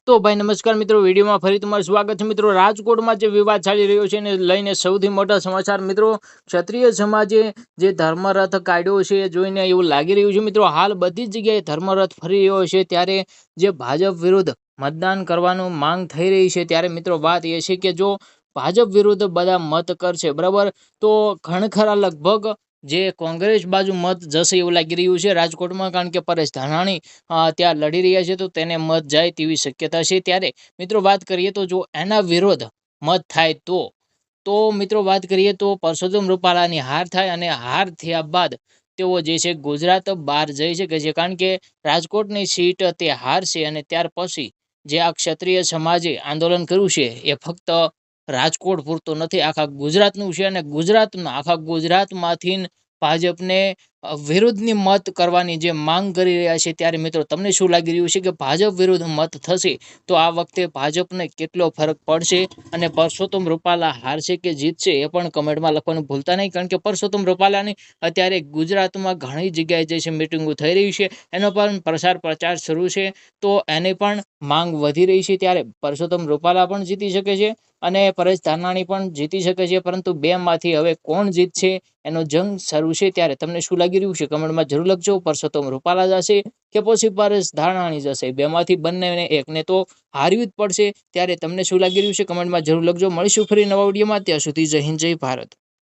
તો ભાઈ નમસ્કાર મિત્રો, વિડીયોમાં ફરી તમારું સ્વાગત છે મિત્રો। રાજકોટમાં જે વિવાદ ચાલી રહ્યો છે એને લઈને સૌથી મોટા સમાચાર મિત્રો, ક્ષત્રિય સમાજે જે ધર્મરથ કાઢ્યો છે એ જોઈને એવું લાગી રહ્યું છે મિત્રો, હાલ બધી જ જગ્યાએ ધર્મરથ ફરી રહ્યો છે। ત્યારે જે ભાજપ વિરુદ્ધ મતદાન કરવાનું માંગ થઈ રહી છે, ત્યારે મિત્રો વાત એ છે કે જો ભાજપ વિરુદ્ધ બધા મત કરશે બરાબર, તો ઘણખરા લગભગ જે કોંગ્રેસ બાજુ મત જશે એવું લાગી રહ્યું છે રાજકોટમાં, કારણ કે પરેશ ધાનાણી ત્યાં લડી રહ્યા છે તો તેને મત જાય તેવી શક્યતા છે। ત્યારે મિત્રો વાત કરીએ તો જો એના વિરોધ મત થાય તો મિત્રો વાત કરીએ તો પરસોત્તમ રૂપાલાની હાર થાય, અને હાર થયા બાદ તેઓ જે છે ગુજરાત બહાર જઈ શકે છે, કારણ કે રાજકોટની સીટ તે હારશે અને ત્યાર પછી જે આ ક્ષત્રિય સમાજે આંદોલન કર્યું છે એ ફક્ત રાજકોટ પૂરતું નથી, આખા ગુજરાતનું છે। અને ગુજરાતમાં આખા ગુજરાતમાંથી ભાજપને વિરુદ્ધની મત કરવાની જે માંગ કરી રહ્યા છે, ત્યારે મિત્રો તમને શું લાગી રહ્યું છે કે ભાજપ વિરુદ્ધ મત થશે તો આ વખતે ભાજપને કેટલો ફરક પડશે, અને પરસોત્તમ રૂપાલા હારશે કે જીતશે એ પણ કમેન્ટમાં લખવાનું ભૂલતા નહીં, કારણ કે પરસોત્તમ રૂપાલાની અત્યારે ગુજરાતમાં ઘણી જગ્યાએ જે છે મીટિંગો થઈ રહી છે, એનો પણ પ્રચાર શરૂ છે, તો એને પણ માંગ વધી રહી છે। ત્યારે પરસોત્તમ રૂપાલા પણ જીતી શકે છે અને પરેશ ધાનાણી પણ જીતી શકે છે, પરંતુ બે માંથી હવે કોણ જીતશે એનો જંગ શરૂ છે। ત્યારે તમને શું લાગી રહ્યું છે કમેન્ટમાં જરૂર લખજો, પરસોત્તમ રૂપાલા જશે કે પછી પરેશ ધાનાણી જશે, બેમાંથી બંને એકને તો હારવી જ પડશે। ત્યારે તમને શું લાગી રહ્યું છે કમેન્ટમાં જરૂર લખજો। મળીશું ફરી નવા વિડીયોમાં, ત્યાં સુધી જય હિન્દ જય ભારત।